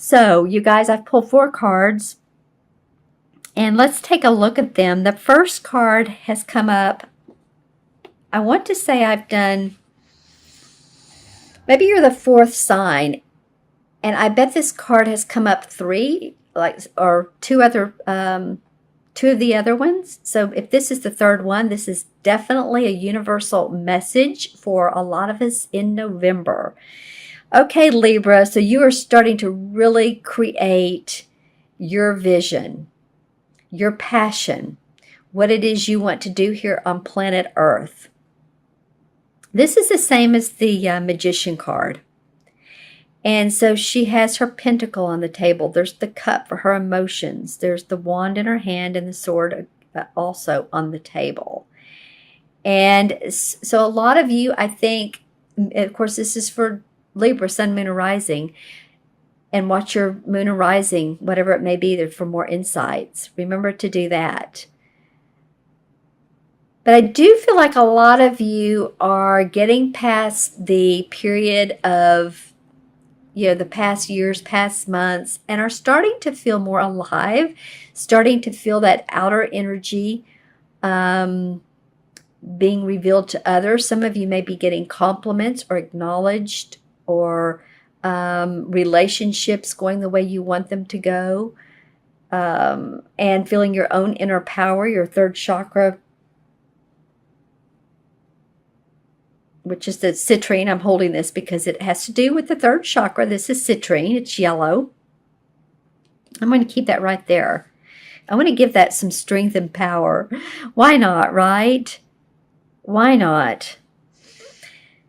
So, you guys, I've pulled 4 cards, and let's take a look at them. The first card has come up. I want to say I've done, maybe you're the 4th sign, and I bet this card has come up 3, or 2 of the other ones. So if this is the 3rd one, this is definitely a universal message for a lot of us in November. Okay, Libra, so you are starting to really create your vision, your passion, what it is you want to do here on planet Earth. This is the same as the Magician card. And so she has her pentacle on the table. There's the cup for her emotions. There's the wand in her hand and the sword also on the table. And so a lot of you, I think, of course, this is for Libra, Sun, Moon, or Rising. And watch your Moon or Rising, whatever it may be, for more insights. Remember to do that. But I do feel like a lot of you are getting past the period of, the past years, past months, and are starting to feel more alive, starting to feel that outer energy being revealed to others. Some of you may be getting compliments or acknowledged, or relationships going the way you want them to go, and feeling your own inner power, your 3rd chakra, which is the citrine. I'm holding this because it has to do with the 3rd chakra. This is citrine. It's yellow. I'm going to keep that right there. I want to give that some strength and power. Why not, right? Why not?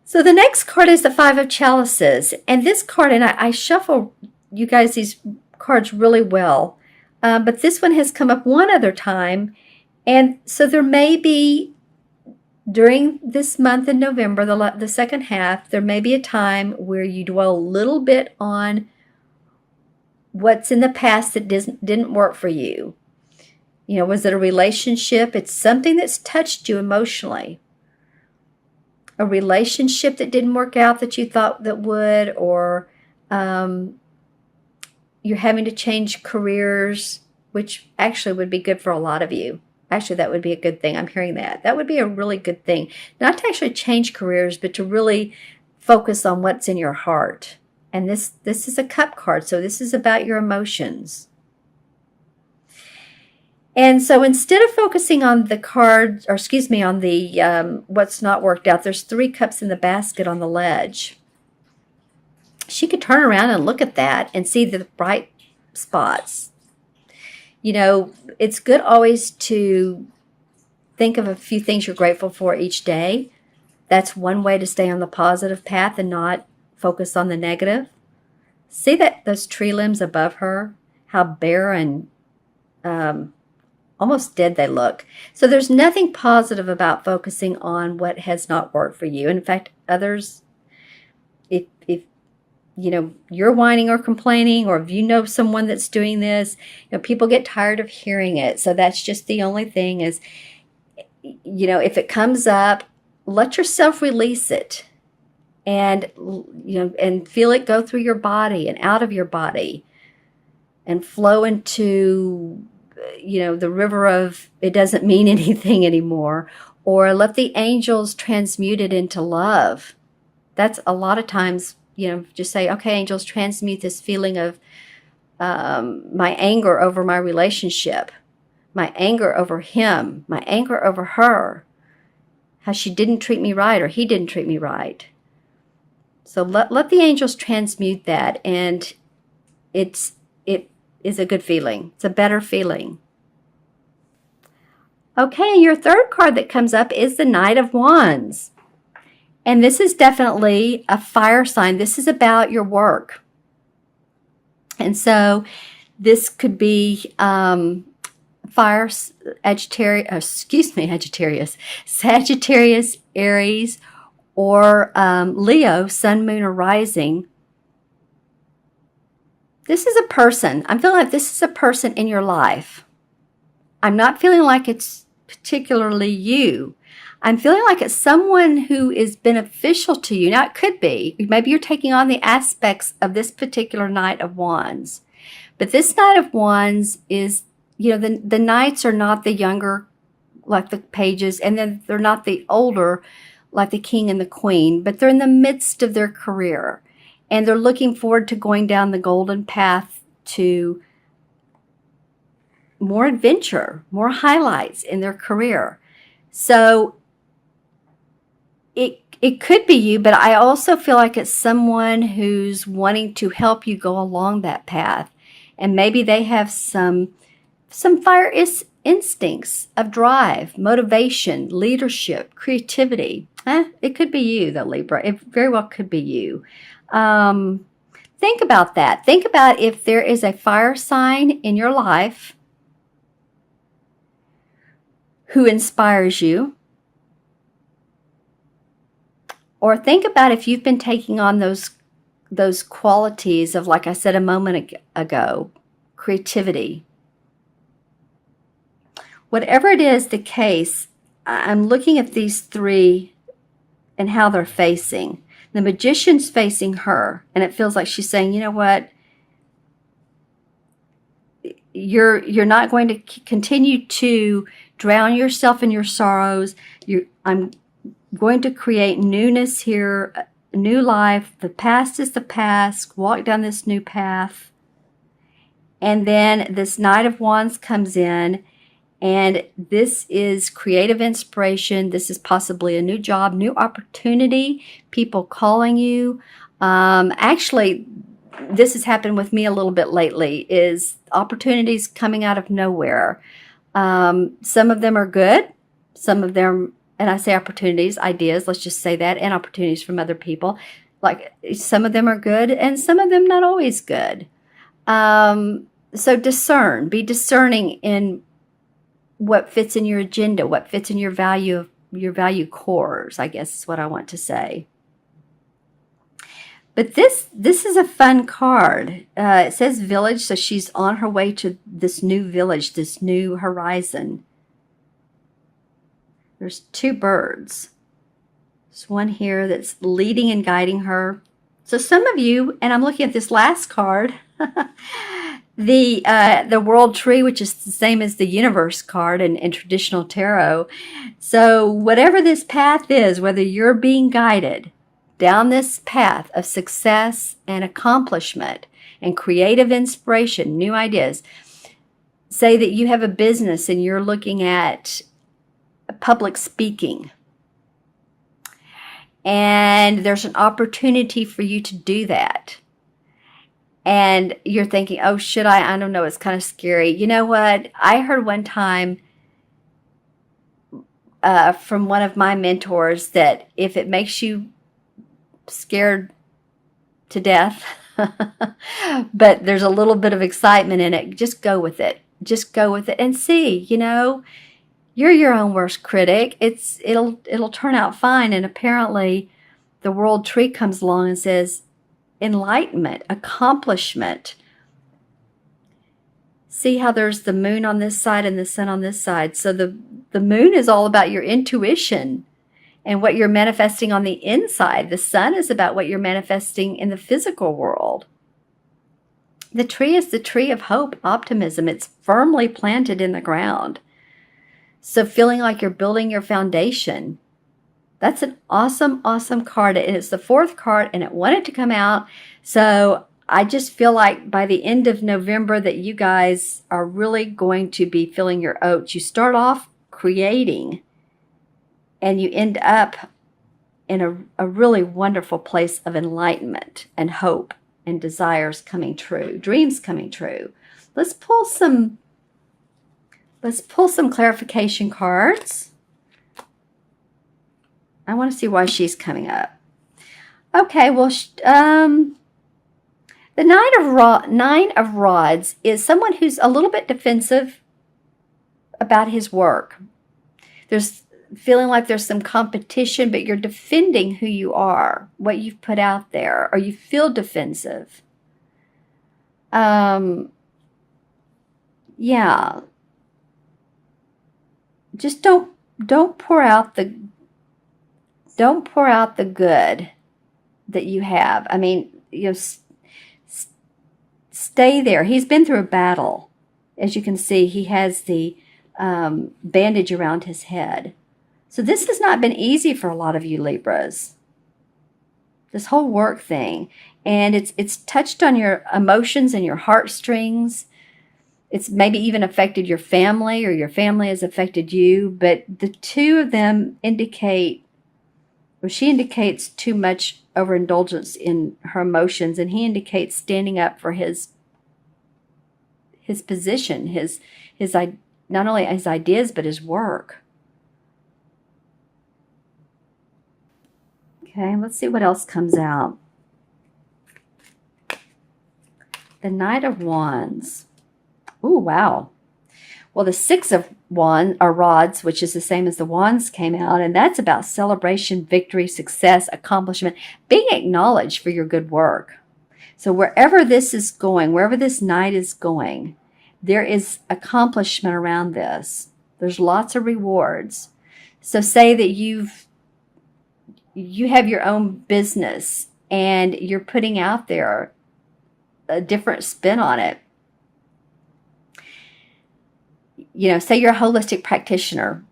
So the next card is the 5 of Chalices. And this card, and I shuffle, you guys, these cards really well. But this one has come up one other time. And so there may be, during this month in November, the second half, there may be a time where you dwell a little bit on what's in the past that didn't work for you. Was it a relationship? It's something that's touched you emotionally. A relationship that didn't work out that you thought that would, or you're having to change careers, which actually would be good for a lot of you. Actually, that would be a good thing. I'm hearing that. That would be a really good thing. Not to actually change careers, but to really focus on what's in your heart. And this is a cup card, so this is about your emotions. And so instead of focusing on the cards, or excuse me, on the what's not worked out, there's 3 cups in the basket on the ledge. She could turn around and look at that and see the bright spots. It's good always to think of a few things you're grateful for each day. That's one way to stay on the positive path and not focus on the negative. See those tree limbs above her, how bare and almost dead they look. So there's nothing positive about focusing on what has not worked for you. In fact, others, if you're whining or complaining, or if you know someone that's doing this, people get tired of hearing it. So that's just the only thing is, if it comes up, let yourself release it, and and feel it go through your body and out of your body, and flow into the river of it doesn't mean anything anymore, or let the angels transmute it into love. That's a lot of times, just say, okay, angels, transmute this feeling of my anger over my relationship, my anger over him, my anger over her, how she didn't treat me right or he didn't treat me right. So let the angels transmute that, and it is a good feeling. It's a better feeling. Okay, your 3rd card that comes up is the Knight of Wands. And this is definitely a fire sign. This is about your work. And so this could be fire, Sagittarius, Aries, or Leo, Sun, Moon, or Rising. This is a person. I'm feeling like this is a person in your life. I'm not feeling like it's particularly you. I'm feeling like it's someone who is beneficial to you. Now, it could be. Maybe you're taking on the aspects of this particular Knight of Wands. But this Knight of Wands is, the knights are not the younger, like the pages, and then they're not the older, like the king and the queen, but they're in the midst of their career. And they're looking forward to going down the golden path to more adventure, more highlights in their career. So it could be you, but I also feel like it's someone who's wanting to help you go along that path. And maybe they have some fire instincts of drive, motivation, leadership, creativity. It could be you, though, Libra. It very well could be you. Think about that. Think about if there is a fire sign in your life who inspires you. Or think about if you've been taking on those qualities of, like I said a moment ago, creativity. Whatever it is the case, I'm looking at these three and how they're facing. The Magician's facing her, and it feels like she's saying, you know what? You're not going to continue to drown yourself in your sorrows. I'm going to create newness here, a new life. The past is the past. Walk down this new path. And then this Knight of Wands comes in, and this is creative inspiration. This is possibly a new job, new opportunity, people calling you. Actually, this has happened with me a little bit lately, is opportunities coming out of nowhere. Some of them are good. Some of them, and I say opportunities, ideas, let's just say that, and opportunities from other people. Like, some of them are good and some of them not always good. So discern, be discerning in what fits in your agenda, what fits in your value cores, I guess is what I want to say. But this is a fun card. It says village, so she's on her way to this new village, this new horizon. There's two birds. There's one here that's leading and guiding her. So some of you, and I'm looking at this last card, the world tree, which is the same as the universe card in traditional tarot. So whatever this path is, whether you're being guided down this path of success and accomplishment and creative inspiration, new ideas, say that you have a business and you're looking at public speaking, and there's an opportunity for you to do that. And you're thinking, oh, should I? I don't know. It's kind of scary. You know what? I heard one time from one of my mentors that if it makes you scared to death, but there's a little bit of excitement in it, just go with it. Just go with it and see, you're your own worst critic. It'll turn out fine. And apparently the world tree comes along and says, enlightenment, accomplishment. See how there's the moon on this side and the sun on this side. So the moon is all about your intuition and what you're manifesting on the inside. The sun is about what you're manifesting in the physical world. The tree is the tree of hope, optimism. It's firmly planted in the ground. So feeling like you're building your foundation. That's an awesome, awesome card. And it's the fourth card, and it wanted to come out. So I just feel like by the end of November that you guys are really going to be filling your oats. You start off creating, and you end up in a really wonderful place of enlightenment and hope and desires coming true, dreams coming true. Let's pull some clarification cards. I want to see why she's coming up. Okay, well, the Nine of Rods is someone who's a little bit defensive about his work. There's feeling like there's some competition, but you're defending who you are, what you've put out there, or you feel defensive. Yeah. Just don't pour out don't pour out the good that you have. I mean, stay there. He's been through a battle. As you can see, he has the bandage around his head. So this has not been easy for a lot of you Libras. This whole work thing. And it's touched on your emotions and your heartstrings. It's maybe even affected your family, or your family has affected you. But the two of them indicate, or she indicates too much overindulgence in her emotions, and he indicates standing up for his position, his not only his ideas, but his work. Okay, let's see what else comes out. The Knight of Wands. Ooh, wow. Well, the Six of Wands, or Rods, which is the same as the Wands, came out, and that's about celebration, victory, success, accomplishment, being acknowledged for your good work. So wherever this is going, wherever this Knight is going, there is accomplishment around this. There's lots of rewards. So say that you have your own business and you're putting out there a different spin on it. Say you're a holistic practitioner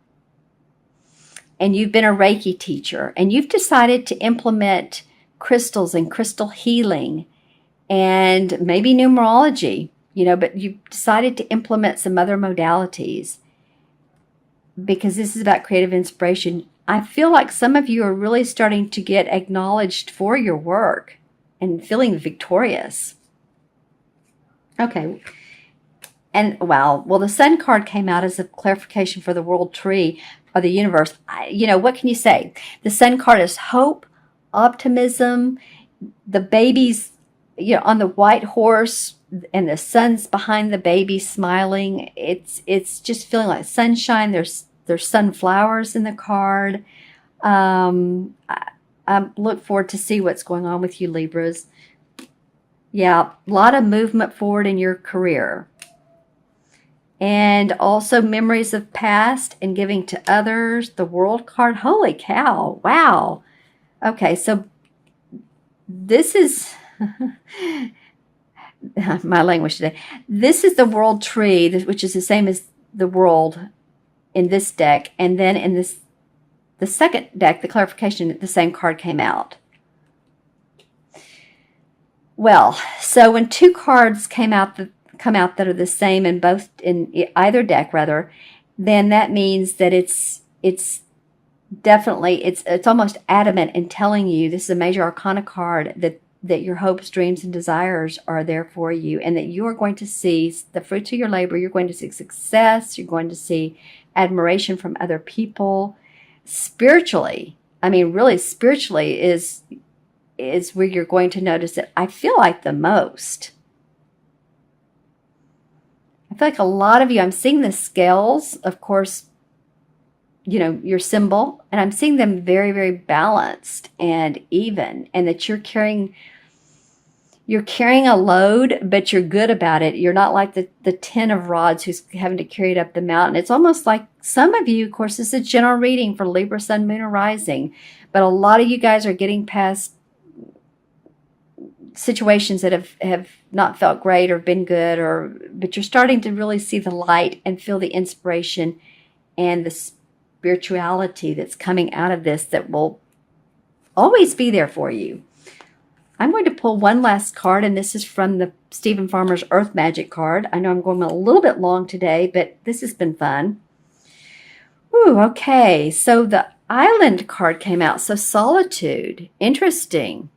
and you've been a Reiki teacher and you've decided to implement crystals and crystal healing and maybe numerology, but you've decided to implement some other modalities because this is about creative inspiration. I feel like some of you are really starting to get acknowledged for your work and feeling victorious. Okay. And wow, well, the Sun card came out as a clarification for the world tree or the universe. What can you say? The Sun card is hope, optimism, the baby's, on the white horse, and the sun's behind the baby smiling. It's just feeling like sunshine. There's sunflowers in the card. I look forward to see what's going on with you Libras. Yeah, a lot of movement forward in your career. And also memories of past and giving to others. The World card. Holy cow. Wow. Okay, so this is my language today. This is the World tree, which is the same as the World in this deck. And then in the second deck, the clarification, the same card came out. Well, so when two cards come out that are the same in either deck, then that means that it's definitely it's almost adamant in telling you, this is a major arcana card, that your hopes, dreams, and desires are there for you, and that you are going to see the fruits of your labor. You're going to see success. You're going to see admiration from other people. Spiritually, I mean, really spiritually is where you're going to notice it. I feel like the most. I feel like a lot of you, I'm seeing the scales, of course, your symbol, and I'm seeing them very, very balanced and even, and that you're carrying a load, but you're good about it. You're not like the 10 of Rods who's having to carry it up the mountain. It's almost like some of you, of course, this is a general reading for Libra, Sun, Moon, or Rising, but a lot of you guys are getting past situations that have not felt great or been good, but you're starting to really see the light and feel the inspiration and the spirituality that's coming out of this that will always be there for you. I'm going to pull one last card, and this is from the Stephen Farmer's Earth Magic card. I know I'm going a little bit long today, but this has been fun. Ooh, okay. So the Island card came out. So Solitude. Interesting.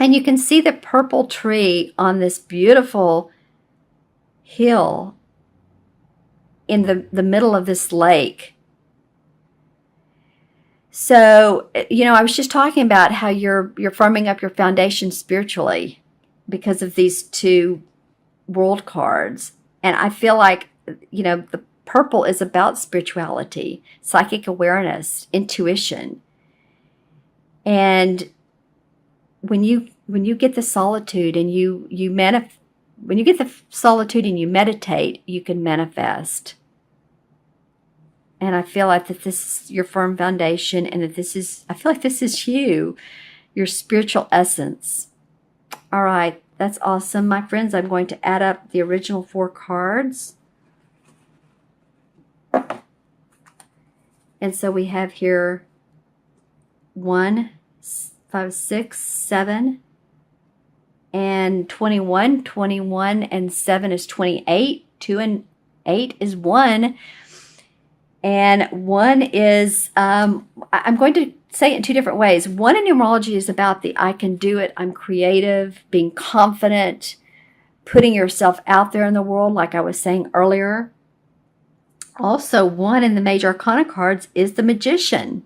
And you can see the purple tree on this beautiful hill in the middle of this lake. So, I was just talking about how you're firming up your foundation spiritually because of these two world cards. And I feel like, the purple is about spirituality, psychic awareness, intuition. And when you get the solitude and when you get the solitude and you meditate, you can manifest. And I feel like that this is your firm foundation, and that this is, I feel like this is you, your spiritual essence. All right, that's awesome, my friends. I'm going to add up the original 4 cards. And so we have here 1, 5, 6, 7, and 21. 21 and 7 is 28. 2 and 8 is 1. And 1 is, I'm going to say it in 2 different ways. 1 in numerology is about the I can do it, I'm creative, being confident, putting yourself out there in the world, like I was saying earlier. Also, 1 in the major arcana cards is the magician.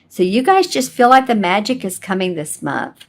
So you guys just feel like the magic is coming this month.